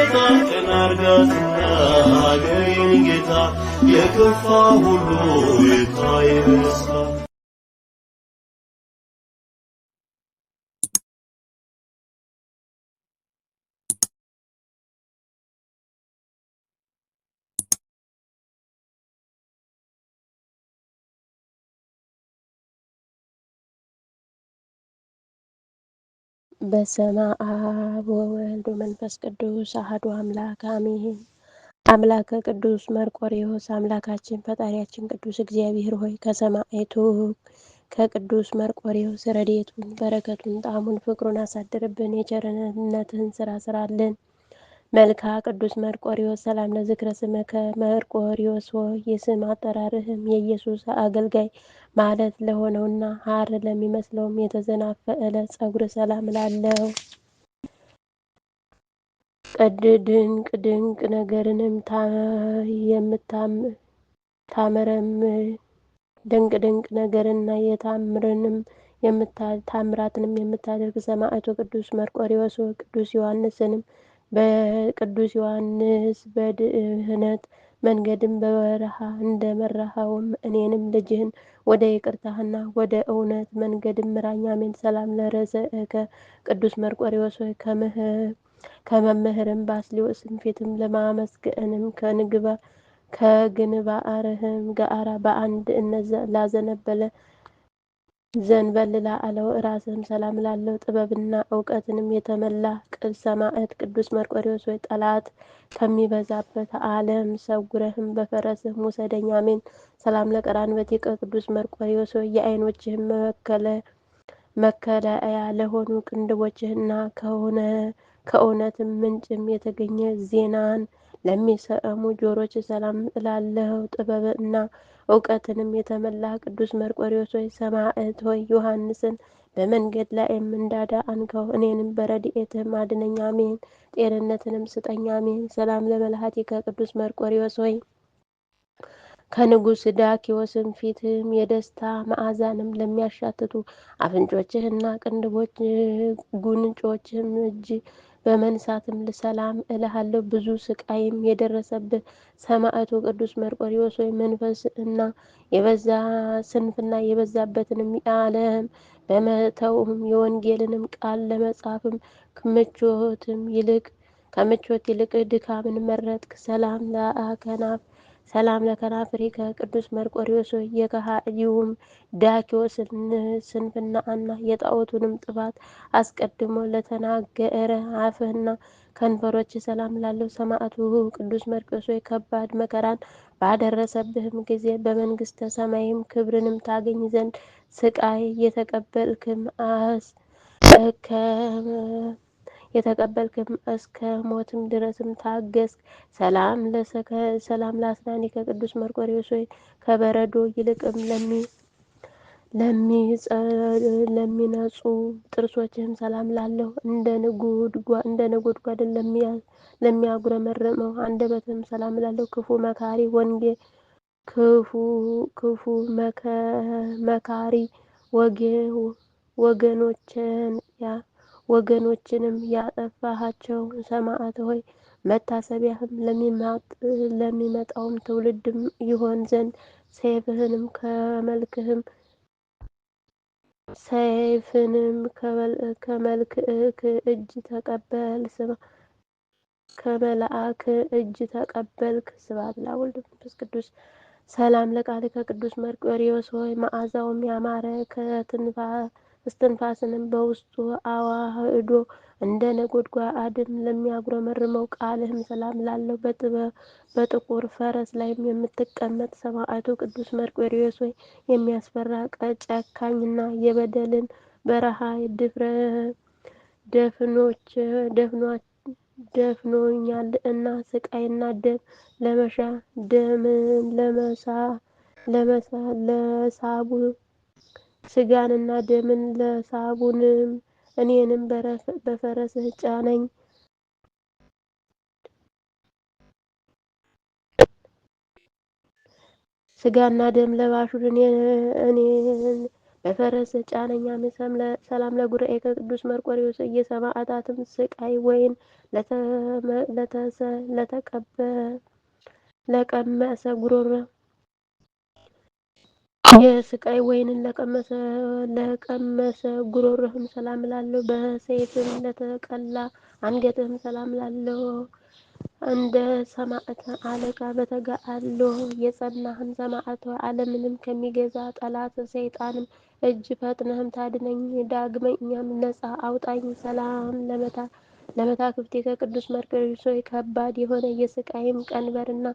ጌታ ቀና አርጋትና ሀገሬን ጌታ የከፋ ሁሉ ይታይ በደስታ በስመ አብ ወወልድ ወመንፈስ ቅዱስ አሐዱ አምላክ አሜን። አምላከ ቅዱስ መርቆሬዎስ አምላካችን ፈጣሪያችን ቅዱስ እግዚአብሔር ሆይ ከሰማዕቱ ከቅዱስ መርቆሬዎስ ረድኤቱን በረከቱን ጣዕሙን ፍቅሩን አሳድርብን። የቸርነትህን ስራ ስራልን። መልክዓ ቅዱስ መርቆሬዎስ ሰላም ለዝክረ ስምከ መርቆሬዎስ ሆይ የስም አጠራርህም የኢየሱስ አገልጋይ ማለት ለሆነውና ሐር ለሚመስለውም የተዘናፈለ ጸጉር ሰላም ላለው ድንቅ ድንቅ ነገርንም የምታመረምር ድንቅ ድንቅ ነገርና ታምራትንም የምታደርግ ሰማዕቱ ቅዱስ መርቆሬዎስ ሆይ ቅዱስ ዮሐንስ በድህነት መንገድም በበረሃ እንደመራኸውም እኔንም ልጅህን ወደ ይቅርታህና ወደ እውነት መንገድም ምራኝ። አሜን። ሰላም ለርእስከ ቅዱስ መርቆሬዎስ ሆይ ከመምህርም ባስልዮስም ፊትም ለማመስገንም ከግንባርህም ጋራ በአንድ ላዘነበለ ዘንበል ላለው ራስህም ሰላም ላለው ጥበብና እውቀትንም የተመላ ቅን ሰማዕት ቅዱስ መርቆሬዎስ ሆይ ጠላት ከሚበዛበት ዓለም ሰውረህም በፈረስህም ውሰደኝ። አሜን። ሰላም ለቀራንብትከ ቅዱስ መርቆሬዎስ ሆይ የዓይኖችህም መከለያ ለሆኑ ቅንድቦችህና ከእውነትም ምንጭም የተገኘ ዜናን ለሚሰሙ ጆሮች ሰላም እላለሁ። ጥበብና እውቀትንም የተመላ ቅዱስ መርቆሬዎስ ሆይ ሰማዕት ሆይ ዮሐንስን በመንገድ ላይም እንዳዳንከው እኔንም በረድኤትህም አድነኝ። አሜን። ጤንነትንም ስጠኝ። አሜን። ሰላም ለመልሃቲከ ቅዱስ መርቆሬዎስ ሆይ ከንጉሥ ዳኪዎስም ፊትም የደስታ መዓዛንም ለሚያሻትቱ አፍንጮችህና ቅንድቦች ጉንጮችህም እጅ በመንሳትም ሰላም እልሃለሁ። ብዙ ስቃይም የደረሰብህ ሰማዕቱ ቅዱስ መርቆሬዎስ ሆይ መንፈስና ስንፍና የበዛበትንም ዓለም በመተውም የወንጌልንም ቃል ለመጻፍም ከምቾት ይልቅ ድካምን መረጥክ። ሰላም ለከናፍሪከ ቅዱስ መርቆሬዎስ ሆይ የከሃዲውም ዳኪዎስን ስንፍናና የጣዖቱንም ጥፋት አስቀድሞ ለተናገረ አፍህና ከንፈሮች ሰላም ላለው ሰማዕቱ ቅዱስ መርቆሬዎስ ሆይ ከባድ መከራን ባደረሰብህም ጊዜ በመንግሥተ ሰማይም ክብርንም ታገኝ ዘንድ ስቃይ የተቀበልክም እስከ ሞትም ድረስም ታገስክ። ሰላም ለአስናኒከ ቅዱስ መርቆሬዎስ ሆይ ከበረዶ ይልቅም ለሚነጹ ጥርሶችህም ሰላም ላለው እንደ ነጎድጓድ ለሚያጉረመርመው አንደበትህም ሰላም ላለው ክፉ መካሪ ወገኖችንም ያጠፋሃቸው ሰማዕት ሆይ መታሰቢያህም ለሚመጣውም ትውልድም ይሆን ዘንድ ሰይፍንም ከመልአክ እጅ ተቀበልክ። ስብሐት ለወልድ ወመንፈስ ቅዱስ። ሰላም ለቃልከ ቅዱስ መርቆሬዎስ ሆይ መዓዛውም ያማረ እስትንፋስንም በውስጡ አዋህዶ እንደ ነጎድጓድም ለሚያጉረመርመው ቃልህም ሰላም ላለው በጥቁር ፈረስ ላይም የምትቀመጥ ሰማዕቱ ቅዱስ መርቆሬዎስ ሆይ የሚያስፈራ ጨካኝና የበደልን በረሃ ደፍኖኛል እና ስቃይና ደምን ለሳቡ ስጋንና ደምን ለሳቡንም እኔንም በፈረስህ ጫነኝ። ስጋና ደም ለባሹን በፈረስ ጫነኝ። አሜን። ሰላም ለጉርኤከ ቅዱስ መርቆሬዎስ የሰማዕታትም ስቃይ ወይን ለቀመሰ ጉሮሮ የስቃይ ወይንን ለቀመሰ ጉሮሮህም ሰላም ላለው በሰይፍም ለተቀላ አንገትህም ሰላም ላለው እንደ ሰማዕት አለቃ በተጋድሎ የጸናህም ሰማዕት ዓለምንም ከሚገዛ ጠላት ሰይጣንም እጅ ፈጥነህም ታድነኝ፣ ዳግመኛም ነፃ አውጣኝ። ሰላም ለመታክፍቴ ከቅዱስ መርቆሬዎስ ሆይ ከባድ የሆነ የስቃይም ቀንበርና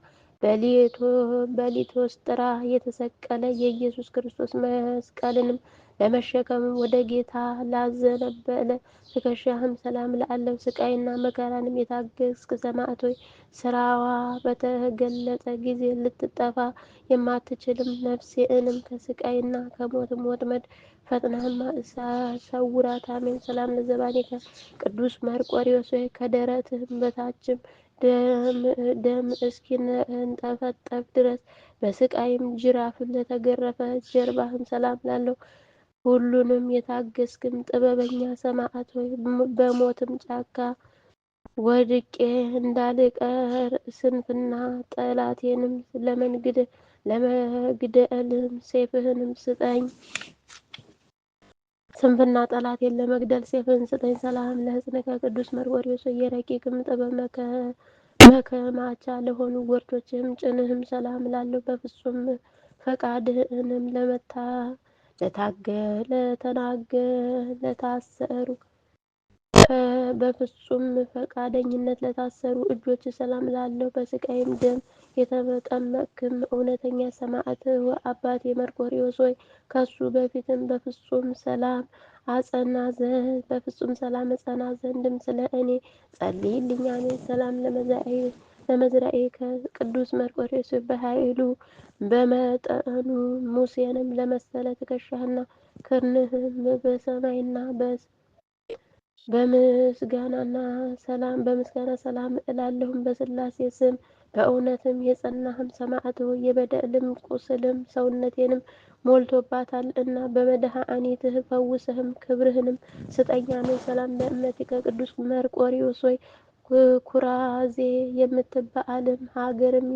በሊቶስጥራ የተሰቀለ የኢየሱስ ክርስቶስ መስቀልንም ለመሸከምም ወደ ጌታ ላዘነበለ ትከሻህም ሰላም ላለው ስቃይና መከራንም የታገስክ ሰማዕት ሆይ ስራዋ በተገለጠ ጊዜ ልትጠፋ የማትችልም ነፍሴንም ከስቃይና ከሞትም ወጥመድ ፈጥነህም ሰውራት። አሜን። ሰላም ለዘባኔከ ቅዱስ መርቆሬዎስ ሆይ ከደረትህም በታችም ደም እስኪንጠፈጠፍ ድረስ በስቃይም ጅራፍም ለተገረፈ ጀርባህም ሰላም ላለው ሁሉንም የታገስክም ጥበበኛ ሰማዕት ሆይ በሞትም ጫካ ወድቄ እንዳልቀር ስንፍና ጠላቴንም ለመግደልም ሰይፍህንም ስጠኝ። ስንፍና ጠላቴን ለመግደል ሰይፍህን ስጠኝ። ሰላም ለሕፅንከ ቅዱስ መርቆሬዎስ የረቂቅም ጥበብ መከማቻ ለሆኑ ጎርቶችህም ጭንህም ሰላም ላለው በፍጹም ፈቃድህንም ለታሰሩ በፍጹም ፈቃደኝነት ለታሰሩ እጆች ሰላም ላለው በስቃይም ደም የተጠመቅክም እውነተኛ ሰማዕት አባቴ መርቆሬዎስ ሆይ ከሱ በፊትም በፍጹም ሰላም እጸና ዘንድም ስለ እኔ ጸልይልኝ። አሜን። ሰላም ለመዝራዕከ ቅዱስ መርቆሬዎስ በኃይሉ በመጠኑ ሙሴንም ለመሰለ ትከሻህና ክርንህም በሰማይና በምስጋና ሰላም እላለሁም በስላሴ ስም በእውነትም የጸናህም ሰማዕት ሆይ የበደልም ቁስልም ሰውነቴንም ሞልቶባታል እና በመድኃኒትህ ፈውስህም ክብርህንም ስጠኝ። አሜን። ሰላም ለእምነትከ ቅዱስ መርቆሬዎስ ሆይ ኩራዜ የምትባልም ሀገርም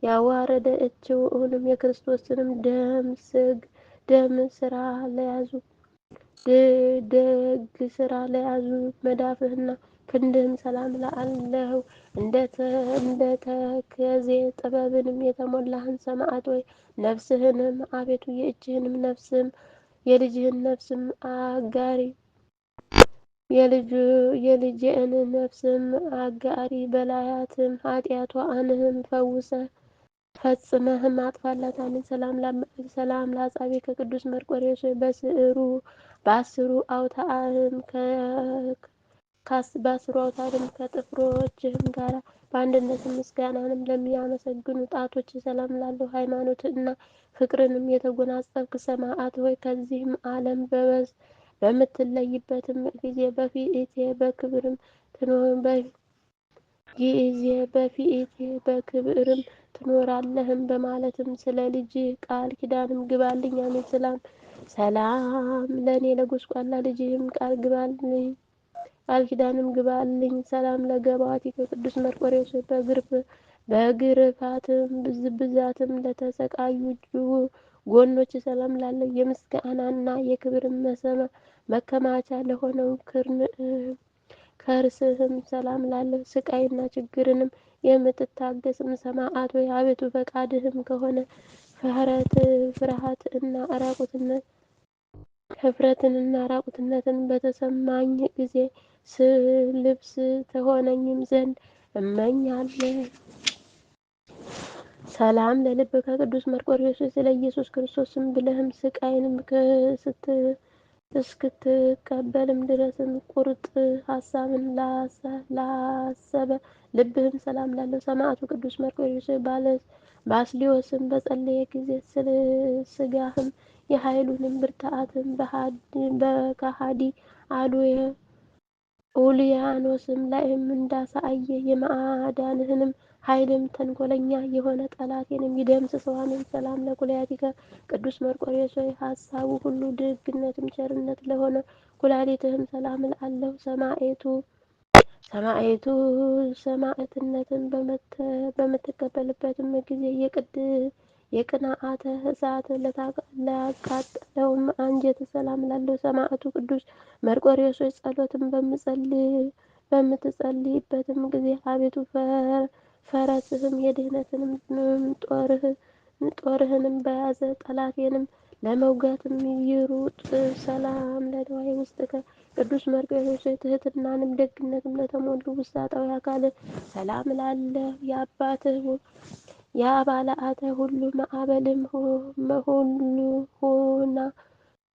ያዋረደችውንም የክርስቶስንም ደም ስራ ለያዙ ደግ ስራ ለያዙ መዳፍህና ክንድህም ሰላም ላለው እንደ ተከዜ ጥበብንም የተሞላህን ሰማዕት ሆይ ነፍስህንም አቤቱ የእጅህንም ነፍስም የልጅህን ነፍስም አጋሪ የልጅህን ነፍስም አጋሪ በላያትም ኃጢአቷንም ፈጽመህም አጥፋላት። አሜን። ሰላም ለአጻብዕከ ቅዱስ መርቆሬዎስ በአስሩ አውታርም ከጥፍሮችህም ጋር በአንድነት ምስጋናንም ለሚያመሰግኑ ጣቶች ሰላም ላለው ሃይማኖት እና ፍቅርንም የተጎናጸፍክ ሰማዕት ሆይ ከዚህም ዓለም በምትለይበትም ጊዜ በክብርም ትኖራለህም በማለትም ስለ ልጅ ቃል ኪዳንም ግባልኝ። አሜን። ሰላም ለእኔ ለጎስቋላ ልጅህም ቃል ኪዳንም ግባልኝ። ሰላም ለገባዖቲከ ቅዱስ መርቆሬዎስ በግርፋትም ብዛትም ለተሰቃዩ ጎኖች ሰላም ላለው የምስጋናና የክብርም መከማቻ ለሆነው ከርስህም ሰላም ላለው ስቃይና ችግርንም የምትታገስም ሰማዕት ሆይ አቤቱ ፈቃድህም ከሆነ ኅፍረትንና ራቁትነትን በተሰማኝ ጊዜ ልብስ ትሆነኝም ዘንድ እመኛለሁ። ሰላም ለልብከ ቅዱስ መርቆሬዎስ ስለ ኢየሱስ ክርስቶስም ብለህም ስቃይንም እስክትቀበልም ድረስም ቁርጥ ሀሳብን ላሰበ ልብህም ሰላም ላለው ሰማዕቱ ቅዱስ መርቆሬዎስ ባስልዮስም በጸለየ ጊዜ ስጋህም የኃይሉንም ብርታትም በከሃዲ ኡልያኖስም ላይም እንዳሳየ የማዳንህንም ኃይልም ተንኮለኛ የሆነ ጠላቴንም ይደምስሰው። አሜን። ሰላም ለኩልያቲከ ቅዱስ መርቆሬዎስ ሆይ ሀሳቡ ሁሉ ደግነትም ቸርነት ለሆነ ኩላሊትህም ሰላም እላለሁ። ሰማዕቱ ሰማዕትነትን በምትቀበልበትም ጊዜ የቅንዓተ እሳት ላቃጠለውም አንጀት ሰላም ላለው ሰማዕቱ ቅዱስ መርቆሬዎስ ሆይ ጸሎትን በምትጸልይበትም ጊዜ አቤቱ ፈረስህም የድህነትንም ጦርህንም በያዘ ጠላቴንም ለመውጋትም ይሩጥ። ሰላም ለነዋይ ውስጥከ ቅዱስ መርቆሬዎስ ሆይ ትሕትናንም ደግነትም ለተሞሉ ውስጣዊ አካልህ ሰላም እላለሁ። የአባላተ ሁሉ ማዕበልም ሁሉ ሆና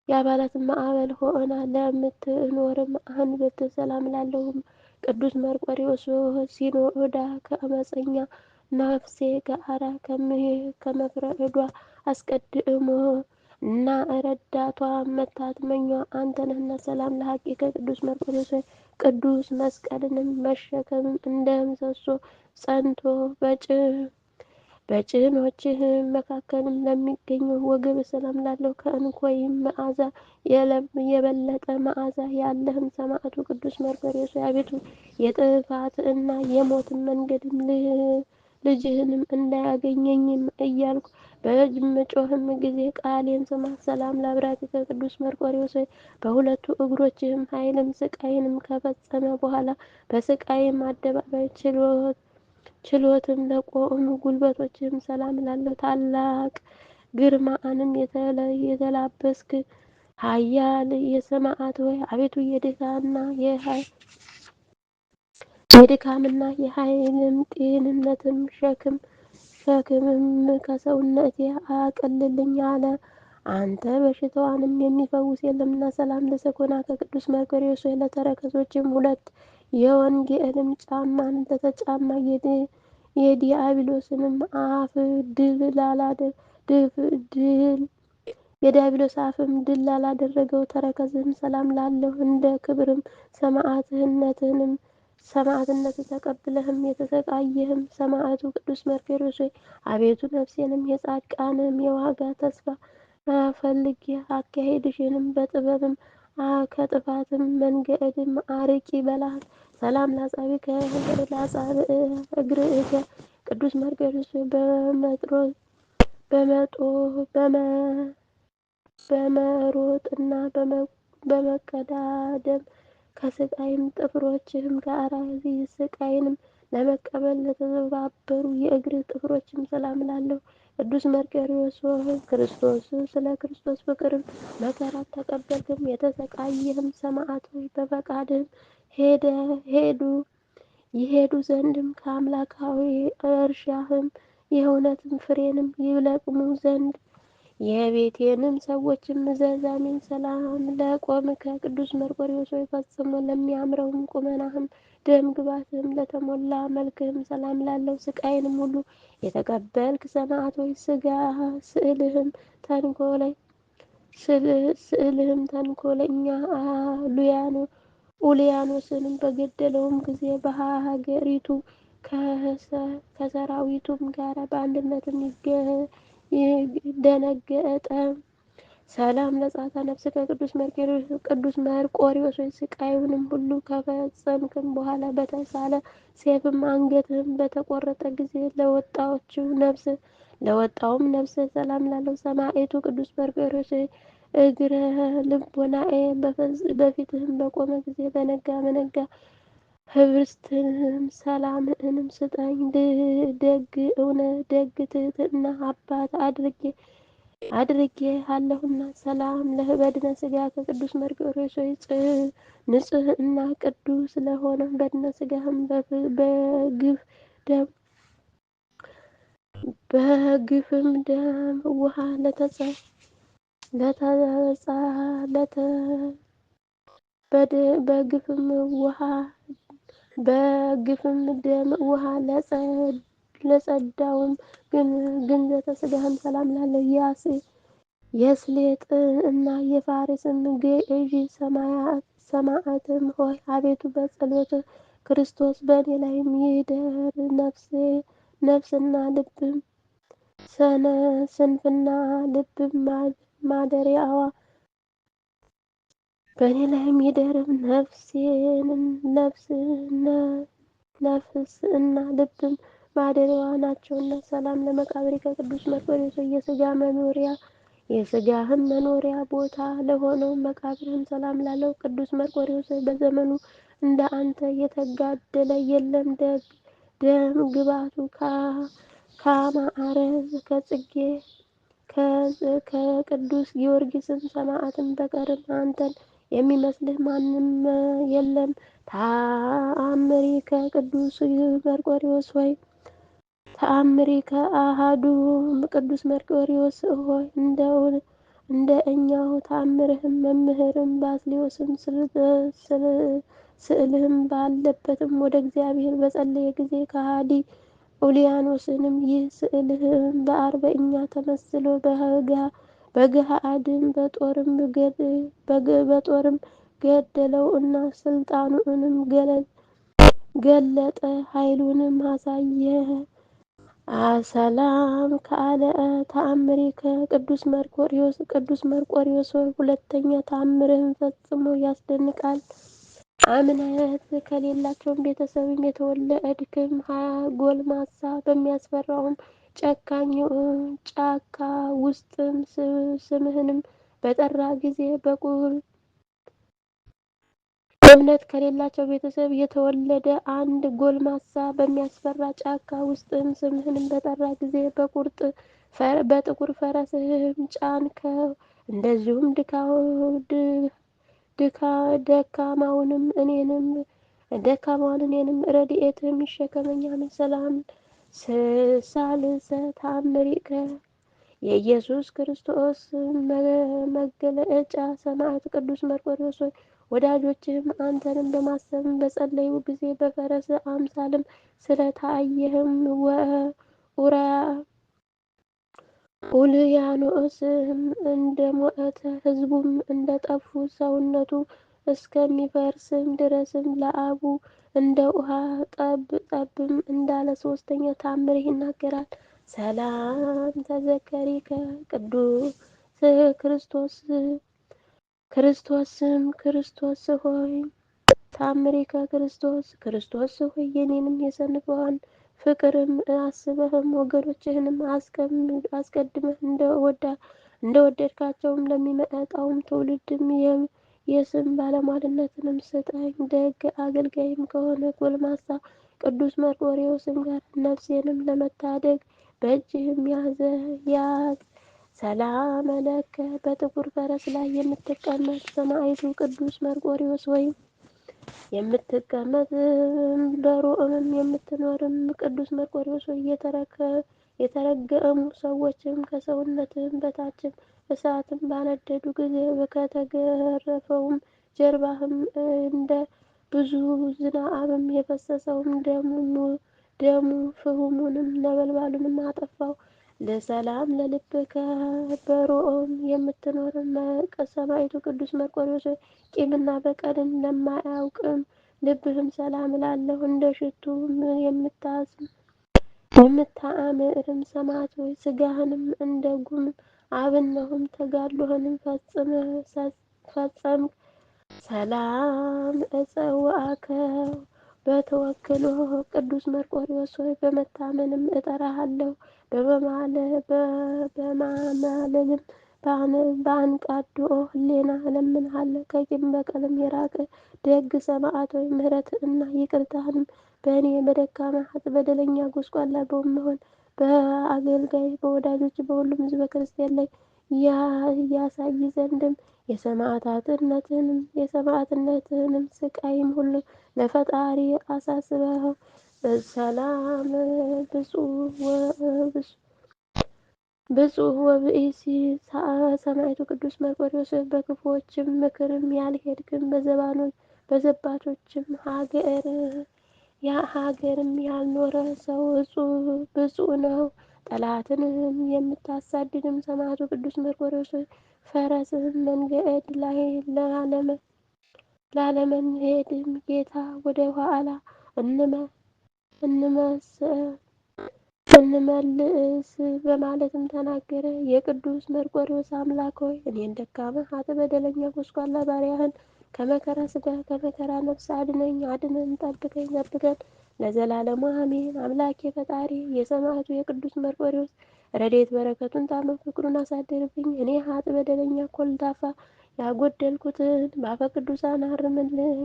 የአባላትን ማዕበል ሆና ለምትኖርም አንብርት ሰላም ላለሁም ቅዱስ መርቆሬዎስ ሲኖዳ ከአመፀኛ ነፍሴ ጋራ ከመፍረዷ አስቀድሞ እና ረዳቷ መታትመኛ አንተ ነህና። ሰላም ለሐቂከ ቅዱስ መርቆሬዎስ ቅዱስ መስቀልንም መሸከምም እንደ ምሰሶ ጸንቶ በጭኖችህ መካከልም ለሚገኙ ወገብ ሰላም ላለው ከእንኮይም መዓዛ የበለጠ መዓዛ ያለህም ሰማዕቱ ቅዱስ መርቆሬዎስ አቤቱ የጥፋት እና የሞትን መንገድም ልጅህንም እንዳያገኘኝም እያልኩ በምጮህም ጊዜ ቃሌን ስማ። ሰላም ለአብራክከ ቅዱስ መርቆሬዎስ በሁለቱ እግሮችህም ኃይልም ስቃይንም ከፈጸመ በኋላ በስቃይም አደባባይ ችሎትም ለቆሙ ጉልበቶችም ሰላም ላለው ታላቅ ግርማንም የተላበስክ ኃያል የሰማዕት ሆይ አቤቱ የድካምና የኃይልም ጤንነትም ሸክምም ከሰውነቴ አቅልልኝ አለ። አንተ በሽታዋንም የሚፈውስ የለምና። ሰላም ለሰኮና ከቅዱስ መርቆሬዎስ ለተረከዞችም ሁለት የወንጌልም ጫማን ለተጫማ የዲያብሎስንም አፍ የዲያብሎስ አፍም ድል ላላደረገው ተረከዝህም ሰላም ላለሁ እንደ ክብርም ሰማዕትነት ተቀብለህም የተሰቃየህም ሰማዕቱ ቅዱስ መርቆሬዎስ አቤቱ ነፍሴንም የጻድቃንም የዋጋ ተስፋ ፈልጌ አካሄድሽንም በጥበብም ከጥፋትም መንገድም አርቂ በላት። ሰላም ላጻብዕከ እግርእከ ቅዱስ መርቆሬዎስ በመሮጥና በመቀዳደም ከስቃይም ጥፍሮችህም ጋር ስቃይንም ለመቀበል ለተባበሩ የእግር ጥፍሮችም ሰላም ላለሁ። ቅዱስ መርቆሬዎስ ስለ ክርስቶስ ፍቅርም መከራ ተቀበልክም የተሰቃየህም ሰማዕት ሆይ በፈቃድህም ይሄዱ ዘንድም ከአምላካዊ እርሻህም የእውነትም ፍሬንም ይለቅሙ ዘንድ የቤቴንም ሰዎችም እዘዝ። አሜን። ሰላም ለቆምከ ቅዱስ መርቆሬዎስ ፈጽሞ ለሚያምረውም ቁመናህም ደም ግባትህም ለተሞላ መልክህም ሰላም ላለው ስቃይንም ሁሉ የተቀበልክ ሰማዕት ሆይ ስዕልህም ተንኮለኛ ኡልያኖስንም በገደለውም ጊዜ በሀገሪቱ ከሰራዊቱም ጋር በአንድነትም ደነገጠ። ሰላም ለጻታ ነፍስከ ቅዱስ መርቆሬዎስ ስቃዩንም ሁሉ ከፈጸምክም በኋላ በተሳለ ሰይፍም አንገትህም በተቆረጠ ጊዜ ለወጣውም ነፍስ ሰላም ላለው ሰማዕቱ ቅዱስ መርቆሬዎስ እግረ ልቦናዬ በፊትህም በቆመ ጊዜ በነጋ ህብስትንም ሰላምንም ስጠኝ። ደግ ትሕትና አባት አድርጌ አለሁና። ሰላም ለበድነ ሥጋ ከቅዱስ መርቆሬዎስ ንጽሕ እና ቅዱስ ለሆነ በድነ ሥጋህም በግፍም ደም ውሃ በግፍም ደም ውሃ ለጸዳውም ግንዘተ ሥጋህም ሰላም ላለው የስሌጥ እና የፋርስም ገዢ ሰማዕትም ሆይ አቤቱ በጸሎት ክርስቶስ በእኔ ላይም ይደር። ነፍስና ልብም ስንፍና ልብም ማደሪያዋ በእኔ ላይም ይደርብ። ነፍስና ልብም ማደሪያዋ ናቸውና። ሰላም ለመቃብር ከቅዱስ መርቆሬዎስ የሥጋህም መኖሪያ ቦታ ለሆነው መቃብርህም ሰላም ላለው ቅዱስ መርቆሬዎስ በዘመኑ እንደ አንተ የተጋደለ የለም። ደም ግባቱ ካማረ ከጽጌ ከቅዱስ ጊዮርጊስም ሰማዕትም በቀርም አንተን የሚመስልህ ማንም የለም። ተአምሪከ ቅዱስ መርቆሬዎስ ሆይ ተአምሪከ አሃዱ ቅዱስ መርቆሬዎስ ሆይ እንደ እኛው ተአምርህም መምህርም ባስልዮስም ስዕልህም ባለበትም ወደ እግዚአብሔር በጸለየ ጊዜ ከሃዲ ኡልያኖስንም ይህ ስዕልህም በአርበኛ ተመስሎ በገሃድም በጦርም ገደለው እና ስልጣኑንም ገለጠ፣ ኃይሉንም አሳየ። ሰላም ካለ ተአምሪከ ቅዱስ መርቆሬዎስ ሆይ ሁለተኛ ተአምርህም ፈጽሞ ያስደንቃል። እምነት ከሌላቸውም ቤተሰብም የተወለድክም ጎልማሳ በሚያስፈራውም ጨካኝ ጫካ ውስጥም ስምህንም በጠራ ጊዜ እምነት ከሌላቸው ቤተሰብ የተወለደ አንድ ጎልማሳ በሚያስፈራ ጫካ ውስጥም ስምህንም በጠራ ጊዜ በጥቁር ፈረስህም ጫንከው። እንደዚሁም ደካማውን እኔንም ረድኤትህም ይሸከመኝ። አሜን። ሰላም ሳልሰ ተአምሪከ የኢየሱስ ክርስቶስ መገለጫ ሰማዕት ቅዱስ መርቆሬዎስ ሆይ ወዳጆችህም አንተንም በማሰብም በጸለዩ ጊዜ በፈረስ አምሳልም ስለታየህም ኡልያኖስም እንደሞተ ሕዝቡም እንደጠፉ ሰውነቱ እስከሚፈርስም ድረስም ለአቡ እንደ ውሃ ጠብም እንዳለ ሶስተኛ ተአምር ይናገራል። ሰላም ተዘከሪከ ቅዱስ ክርስቶስ ሆይ ተአምሪከ ክርስቶስ ሆይ የኔንም የሰንፈዋን ፍቅርም አስበህም ወገኖችህንም አስቀድመህ እንደወደድካቸውም ለሚመጣውም ትውልድም የስም ባለሟልነትንም ስጠኝ። ደግ አገልጋይም ከሆነ ጎልማሳ ቅዱስ መርቆሬዎስም ጋር ነፍሴንም ለመታደግ በእጅህም ያዝ። ሰላም ለከ በጥቁር ፈረስ ላይ የምትቀመጥ ሰማዕቱ ቅዱስ መርቆሬዎስ ወይም የምትቀመጥ በሮምም የምትኖርም ቅዱስ መርቆሬዎስ ሆይ የተረገሙ ሰዎችም ከሰውነትም በታችም እሳትም ባነደዱ ጊዜ ከተገረፈውም ጀርባህም እንደ ብዙ ዝናብም የፈሰሰውም ደሙ ፍህሙንም ነበልባሉንም አጠፋው። ለሰላም ለልብከ በሮም የምትኖር ሰማዕቱ ቅዱስ መርቆሬዎስ ሆይ ቂምና በቀልን ለማያውቅም ልብህም ሰላም እላለሁ። እንደ ሽቱ የምታምርም ሰማዕት ሆይ ሥጋህንም እንደ ጉም አብነውም ተጋድሎህንም ፈጸምክ። ሰላም እፀውአከ በተወክሎ ቅዱስ መርቆሬዎስ ሆይ በመታመንም እጠራሃለሁ። በማማለልም በአንቃዶ ሕሌና እለምንሃለሁ። ከቂም በቀልም የራቀ ደግ ሰማዕት ሆይ ምሕረትህንና ይቅርታህንም በእኔ በደካማ በደለኛ ጎስቋላ በምሆን በአገልጋይ በወዳጆች በሁሉም ሕዝበ ክርስቲያን ላይ ያሳይ ዘንድም የሰማዕትነትህንም ስቃይም ሁሉ ለፈጣሪ አሳስበው። ሰላም ብፁዕ ወብእሲ ሰማዕቱ ቅዱስ መርቆሬዎስ በክፉዎችም ምክርም ያልሄድክም በዘባቾችም ሀገርም ያልኖረ ሰው ብፁዕ ነው። ጠላትንም የምታሳድድም ሰማዕቱ ቅዱስ መርቆሬዎስ ፈረስህም መንገድ ላይ ላለመሄድም ጌታ ወደ ኋላ እንመልስ በማለትም ተናገረ። የቅዱስ መርቆሬዎስ አምላክ ሆይ እኔን ደካማ ኃጥእ በደለኛ ጎስቋላ ባሪያህን ከመከራ ሥጋ ከመከራ ነፍስ አድነኝ፣ አድነን፣ ጠብቀን ለዘላለሙ አሜን። አምላኬ ፈጣሪ የሰማዕቱ የቅዱስ መርቆሬዎስ ረድኤት በረከቱን ጣዕመ ፍቅሩን አሳድርብኝ። እኔ ኃጥእ በደለኛ ኮልታፋ ያጎደልኩትን በአፈ ቅዱሳን አርምልኝ።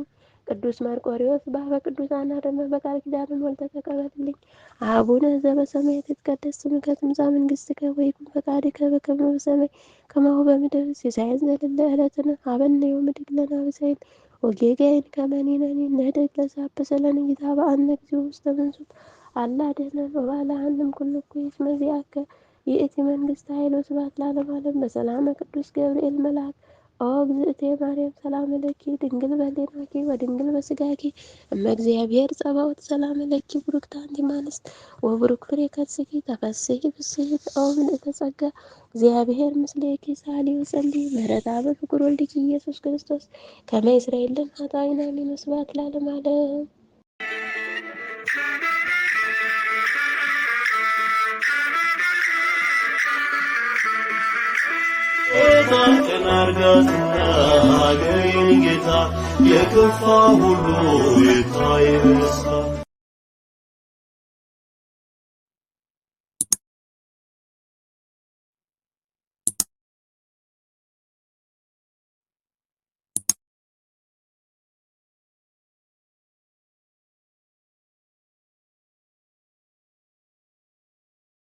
ቅዱስ መርቆሬዎስ በአፈ ቅዱሳን አርመህ በቃል ኪዳን ሞልተህ ተቀበልልኝ። አቡነ ዘበሰማያት ይትቀደስ ስምከ ትምጻእ መንግሥትከ ወይኩን ፈቃድከ በከመ በሰማይ ከማሁ በምድር ሲሳየን ዘለለ ዕለትነ ሀበነ ዮም ወኅድግ ለነ አበሳይነ ወጌጋየነ ከመ ንሕነኒ ንኅድግ ለዘአበሰ ለነ ኢታብአነ እግዚኦ ውስተ መንሱት አላ አድኅነነ ወባልሐነ እምኩሉ እኩይ እስመ ዚአከ ይእቲ መንግሥት ኃይል ወስብሐት ለዓለመ ዓለም። በሰላመ ቅዱስ ገብርኤል መልአክ ኦ እግዝእትየ ማርያም ሰላም ለኪ ድንግል በኅሊናኪ ወድንግል በሥጋኪ እመ እግዚአብሔር ጸባኦት ሰላም ለኪ ቡርክት አንቲ እምአንስት ወቡሩክ ፍሬ ከርሥኪ ተፈሥሒ ፍሥሕት ኦ ምልዕተ ጸጋ እግዚአብሔር ምስሌኪ ሳሊ ወጸልዪ ምሕረተ በፍቁር ወልድኪ ኢየሱስ ክርስቶስ ከመ ይስረይ ለነ ኃጣውኢነ አሜን። ወስብሐት ለዓለመ ዓለም። ጌታን አርጋትና አገሬን ጌታ የከፋ ሁሉ ይታይ በደስታ